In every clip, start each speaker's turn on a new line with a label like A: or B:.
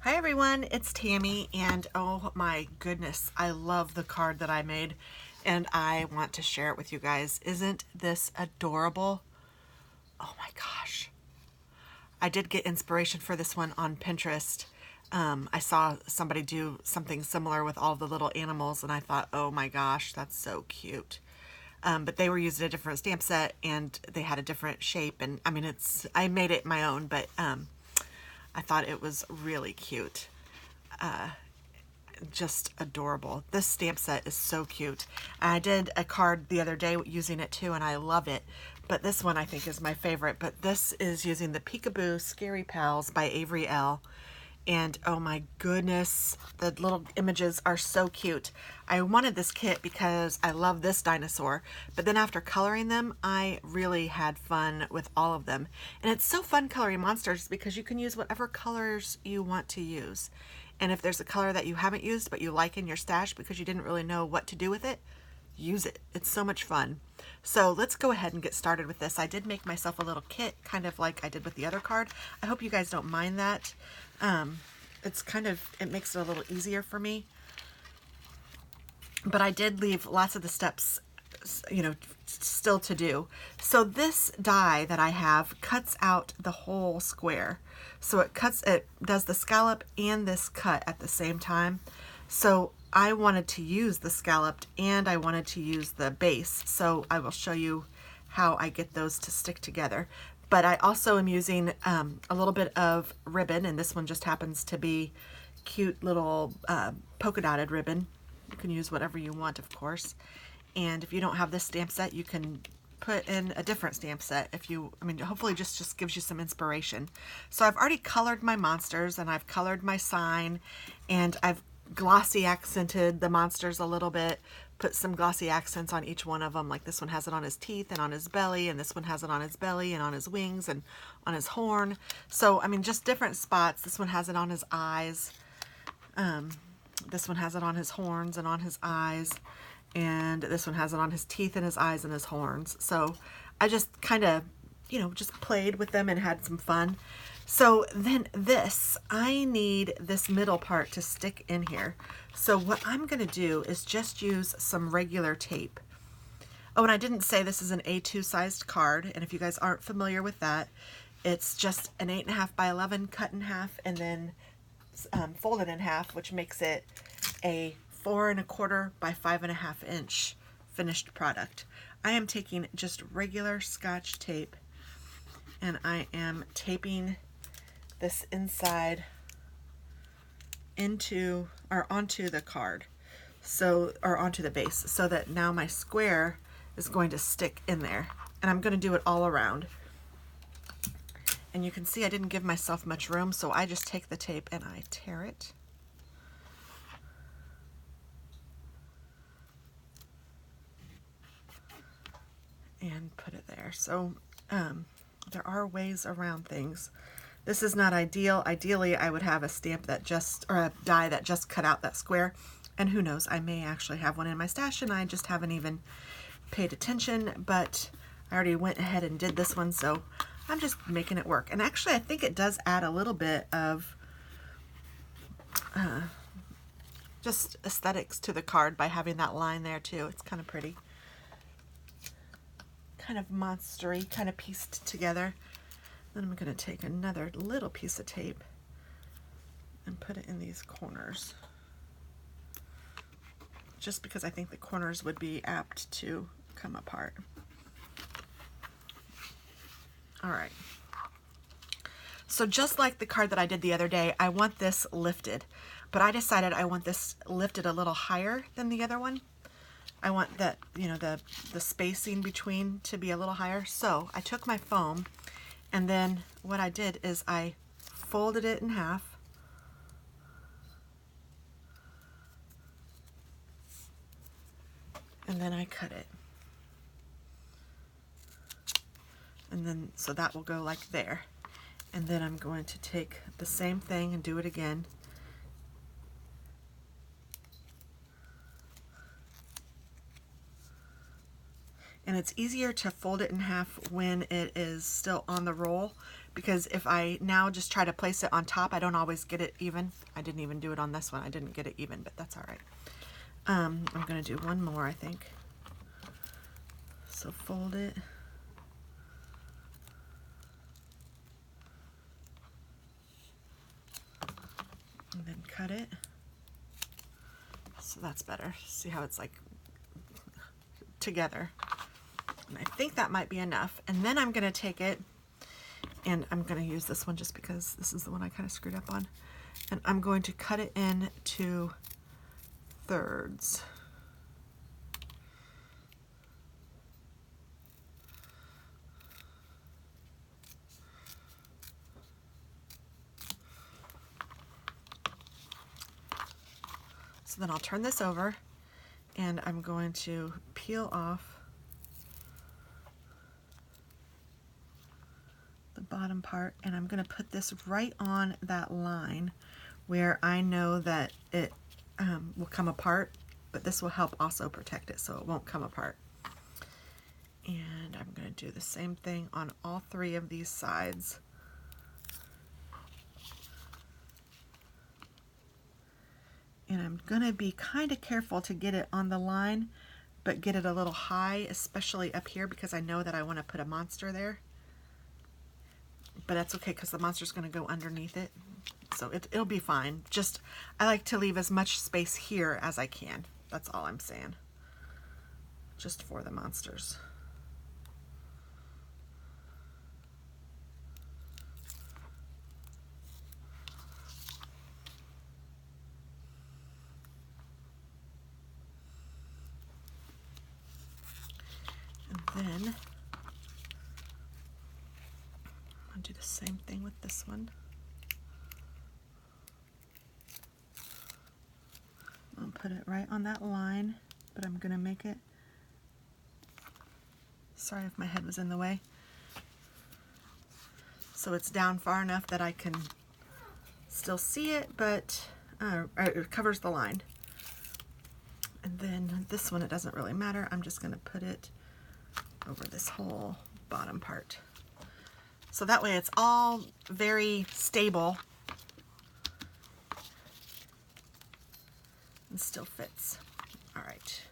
A: Hi everyone, it's Tammy, and oh my goodness, I love the card that I made and I want to share it with you guys. Isn't this adorable? Oh my gosh. I did get inspiration for this one on Pinterest. I saw somebody do something similar with all the little animals and I thought, oh my gosh, that's so cute. But they were using a different stamp set and they had a different shape, and I mean, I made it my own, but I thought it was really cute. Just adorable. This stamp set is so cute. I did a card the other day using it too, and I love it. But this one I think is my favorite. But this is using the Peekaboo Scary Pals by Avery L. And oh my goodness, the little images are so cute. I wanted this kit because I love this dinosaur, but then after coloring them, I really had fun with all of them. And it's so fun coloring monsters because you can use whatever colors you want to use. And if there's a color that you haven't used but you like in your stash because you didn't really know what to do with it, use it. It's so much fun. So let's go ahead and get started with this. I did make myself a little kit, kind of like I did with the other card. I hope you guys don't mind that. It makes it a little easier for me. But I did leave lots of the steps, still to do. So this die that I have cuts out the whole square. So it does the scallop and this cut at the same time. So I wanted to use the scalloped and I wanted to use the base. So I will show you how I get those to stick together. But I also am using a little bit of ribbon, and this one just happens to be cute little polka dotted ribbon. You can use whatever you want, of course. And if you don't have this stamp set, you can put in a different stamp set hopefully just gives you some inspiration. So I've already colored my monsters and I've colored my sign, and I've glossy accented the monsters a little bit, put some glossy accents on each one of them. Like this one has it on his teeth and on his belly, and this one has it on his belly and on his wings and on his horn. So I mean, just different spots. This one has it on his eyes. This one has it on his horns and on his eyes, and this one has it on his teeth and his eyes and his horns. So I just kind of, just played with them and had some fun. So then I need this middle part to stick in here. So what I'm going to do is just use some regular tape. Oh, and I didn't say this is an A2 sized card, and if you guys aren't familiar with that, it's just an 8.5 by 11 cut in half and then folded in half, which makes it a 4.25 by 5.5 inch finished product. I am taking just regular Scotch tape and I am taping this inside onto the card, or onto the base, so that now my square is going to stick in there, and I'm going to do it all around. And you can see I didn't give myself much room, so I just take the tape and I tear it. And put it there. So there are ways around things. This is not ideal. Ideally, I would have a stamp or a die that just cut out that square. And who knows, I may actually have one in my stash and I just haven't even paid attention, but I already went ahead and did this one, so I'm just making it work. And actually, I think it does add a little bit of just aesthetics to the card by having that line there too. It's kind of pretty. Kind of monstery, kind of pieced together. Then I'm going to take another little piece of tape and put it in these corners, just because I think the corners would be apt to come apart. All right. So just like the card that I did the other day, I want this lifted, but I decided I want this lifted a little higher than the other one. I want that, the spacing between to be a little higher. So I took my foam, and then what I did is I folded it in half, and then I cut it. And then, so that will go like there. And then I'm going to take the same thing and do it again. And it's easier to fold it in half when it is still on the roll, because if I now just try to place it on top, I don't always get it even. I didn't even do it on this one. I didn't get it even, but that's all right. I'm going to do one more, I think. So fold it. And then cut it. So that's better. See how it's like together. And I think that might be enough. And then I'm going to take it, and I'm going to use this one just because this is the one I kind of screwed up on. And I'm going to cut it into thirds. So then I'll turn this over, and I'm going to peel off the bottom part, and I'm going to put this right on that line where I know that it will come apart, but this will help also protect it so it won't come apart. And I'm going to do the same thing on all three of these sides. And I'm going to be kind of careful to get it on the line, but get it a little high, especially up here, because I know that I want to put a monster there. But that's okay because the monster's going to go underneath it. So it'll be fine. Just, I like to leave as much space here as I can. That's all I'm saying. Just for the monsters. And then I'll do the same thing with this one. I'll put it right on that line, but I'm going to make it, sorry if my head was in the way, so it's down far enough that I can still see it, but it covers the line. And then this one, it doesn't really matter. I'm just going to put it over this whole bottom part. So that way it's all very stable and still fits. All right.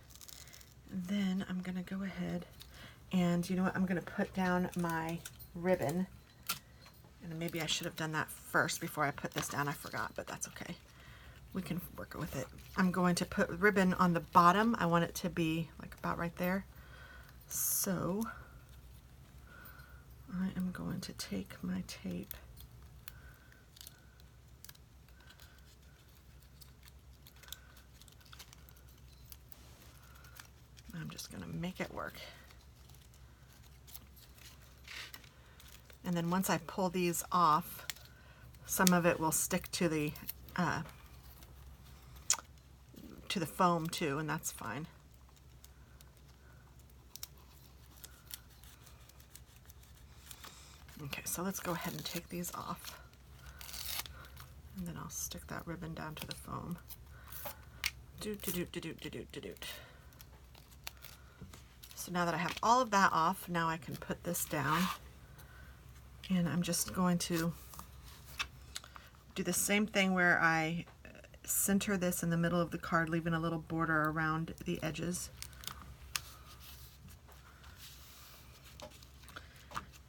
A: And then I'm going to go ahead and, you know what, I'm going to put down my ribbon. And maybe I should have done that first before I put this down. I forgot, but that's okay. We can work with it. I'm going to put ribbon on the bottom. I want it to be like about right there. So I am going to take my tape I'm just going to make it work. And then once I pull these off, some of it will stick to the foam too, and that's fine. Okay, so let's go ahead and take these off. And then I'll stick that ribbon down to the foam. So now that I have all of that off, now I can put this down. And I'm just going to do the same thing where I center this in the middle of the card, leaving a little border around the edges.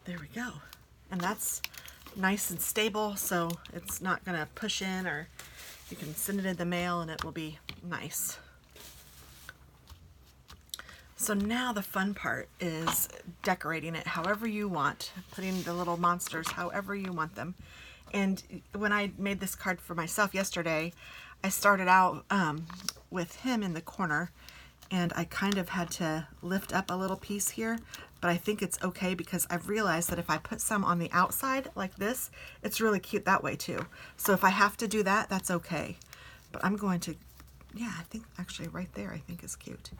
A: There we go. And that's nice and stable, so it's not going to push in, or you can send it in the mail and it will be nice. So now the fun part is decorating it however you want, putting the little monsters however you want them. And when I made this card for myself yesterday, I started out with him in the corner, and I kind of had to lift up a little piece here, but I think it's okay because I've realized that if I put some on the outside like this, it's really cute that way too. So if I have to do that, that's okay. But I'm going to, yeah, I think actually right there I think is cute.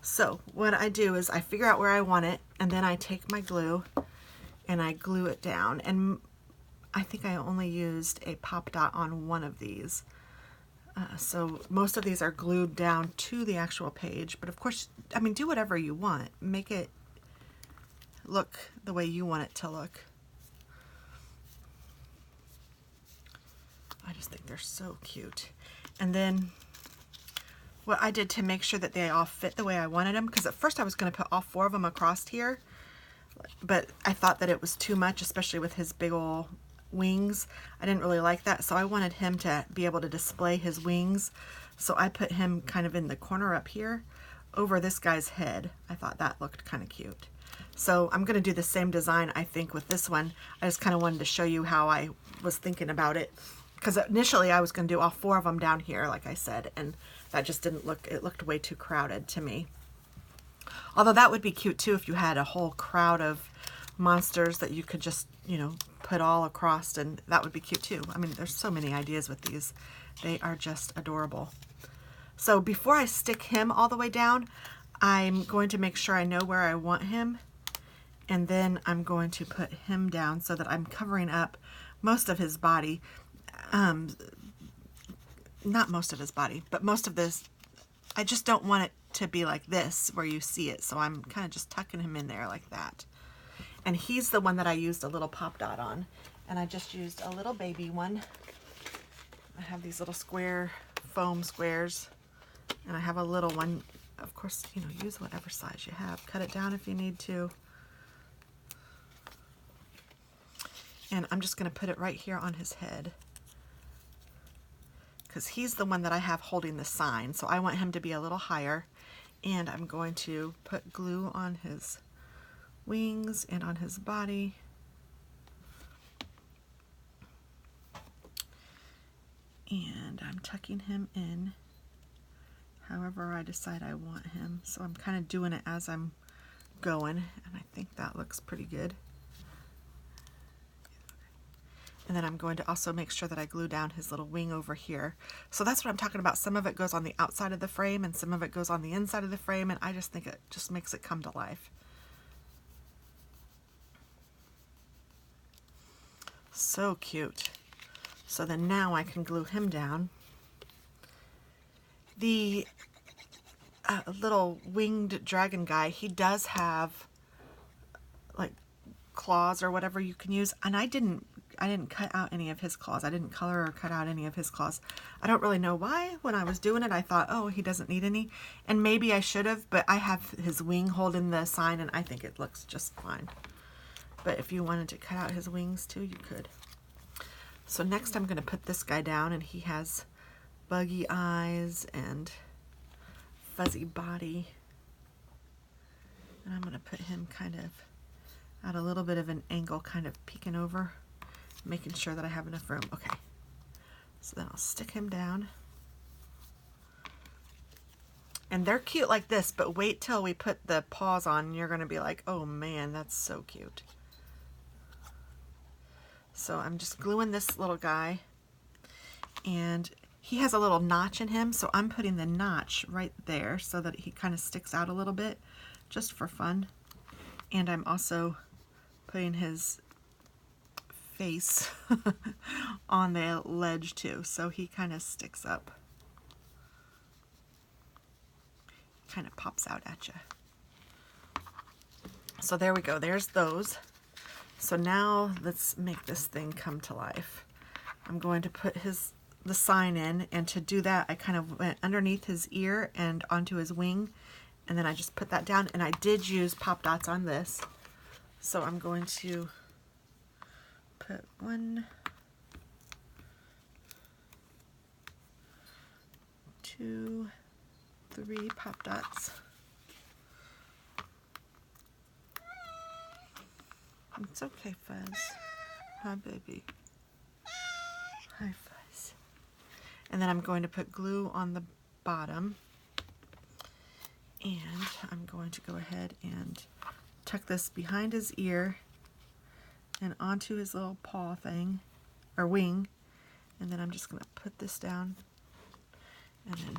A: So what I do is I figure out where I want it, and then I take my glue and I glue it down. And I think I only used a pop dot on one of these. So most of these are glued down to the actual page, but of course, I mean, do whatever you want. Make it look the way you want it to look. I just think they're so cute. And then what I did to make sure that they all fit the way I wanted them, because at first I was going to put all 4 of them across here, but I thought that it was too much, especially with his big ol' wings. I didn't really like that, so I wanted him to be able to display his wings. So I put him kind of in the corner up here over this guy's head. I thought that looked kind of cute. So I'm going to do the same design, I think, with this one. I just kind of wanted to show you how I was thinking about it, because initially I was going to do all 4 of them down here, like I said, and that just didn't look, it looked way too crowded to me. Although that would be cute too if you had a whole crowd of monsters that you could just, you know, put all across, and that would be cute too. I mean, there's so many ideas with these. They are just adorable. So before I stick him all the way down, I'm going to make sure I know where I want him, and then I'm going to put him down so that I'm covering up most of his body. Not most of his body, but most of this. I just don't want it to be like this where you see it, so I'm kind of just tucking him in there like that. And he's the one that I used a little pop dot on, and I just used a little baby one. I have these little square foam squares, and I have a little one. Of course, you know, use whatever size you have. Cut it down if you need to. And I'm just going to put it right here on his head, because he's the one that I have holding the sign, so I want him to be a little higher. And I'm going to put glue on his wings and on his body. And I'm tucking him in however I decide I want him. So I'm kind of doing it as I'm going, and I think that looks pretty good. And then I'm going to also make sure that I glue down his little wing over here. So that's what I'm talking about. Some of it goes on the outside of the frame and some of it goes on the inside of the frame, and I just think it just makes it come to life. So cute. So then now I can glue him down. The little winged dragon guy, he does have like claws or whatever you can use, and I didn't cut out any of his claws. I didn't color or cut out any of his claws. I don't really know why. When I was doing it, I thought, oh, he doesn't need any, and maybe I should have, but I have his wing holding the sign, and I think it looks just fine. But if you wanted to cut out his wings too, you could. So next I'm going to put this guy down, and he has buggy eyes and fuzzy body. And I'm going to put him kind of at a little bit of an angle, kind of peeking over, making sure that I have enough room. Okay, so then I'll stick him down. And they're cute like this, but wait till we put the paws on and you're going to be like, oh man, that's so cute. So I'm just gluing this little guy, and he has a little notch in him, so I'm putting the notch right there so that he kind of sticks out a little bit, just for fun. And I'm also putting his face on the ledge too, so he kind of sticks up. Kind of pops out at you. So there we go, there's those. So now let's make this thing come to life. I'm going to put the sign in, and to do that I kind of went underneath his ear and onto his wing, and then I just put that down, and I did use pop dots on this. So I'm going to put 1, 2, 3 pop dots. It's okay, Fuzz. Hi, baby. Hi, Fuzz. And then I'm going to put glue on the bottom. And I'm going to go ahead and tuck this behind his ear and onto his little paw thing, or wing. And then I'm just going to put this down and then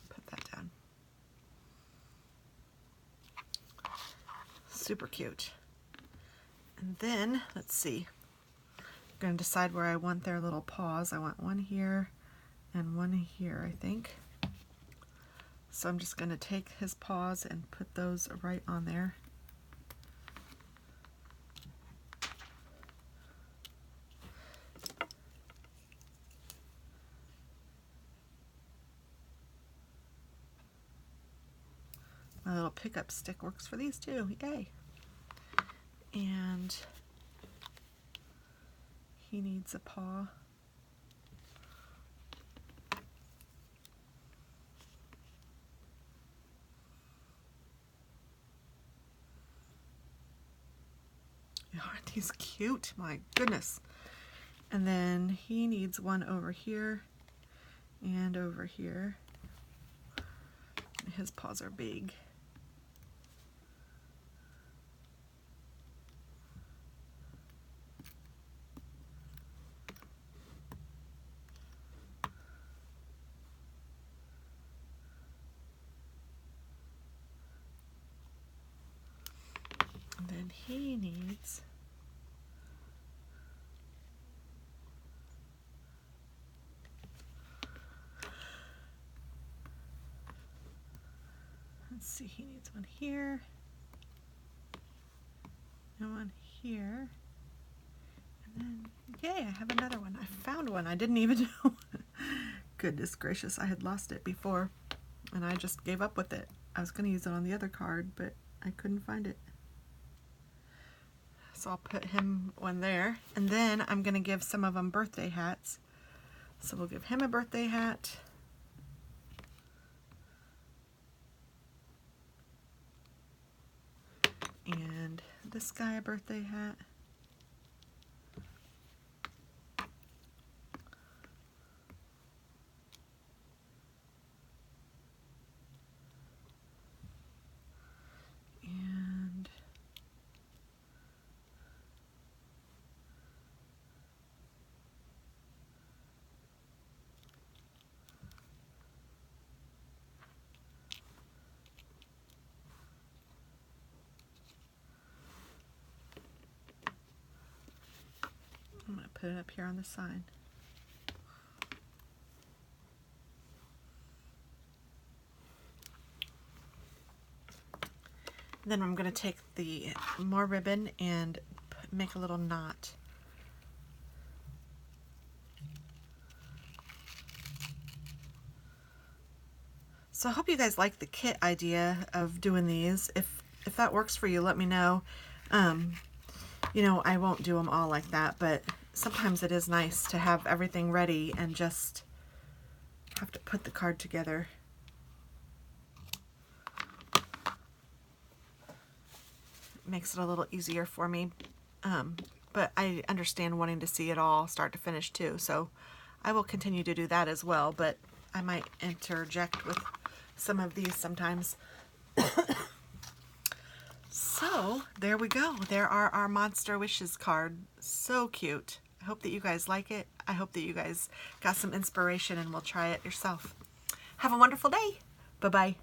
A: put that down. Super cute. And then, let's see, I'm going to decide where I want their little paws. I want one here and one here, I think. So I'm just going to take his paws and put those right on there. My little pickup stick works for these too. Yay. And he needs a paw. Aren't these cute? My goodness. And then he needs one over here and over here. His paws are big. And then he needs let's see, he needs one here and one here. And then, yay, I have another one. I found one. I didn't even know. Goodness gracious, I had lost it before and I just gave up with it. I was going to use it on the other card, but I couldn't find it. So I'll put him one there. And then I'm going to give some of them birthday hats. So we'll give him a birthday hat. And this guy a birthday hat. And I'm going to put it up here on the side. Then I'm going to take the more ribbon and make a little knot. So I hope you guys like the kit idea of doing these. If that works for you, let me know. You know, I won't do them all like that, but sometimes it is nice to have everything ready and just have to put the card together. It makes it a little easier for me, but I understand wanting to see it all start to finish too, so I will continue to do that as well, but I might interject with some of these sometimes. So there we go. There are our Monster Wishes card. So cute. I hope that you guys like it. I hope that you guys got some inspiration and will try it yourself. Have a wonderful day. Bye-bye.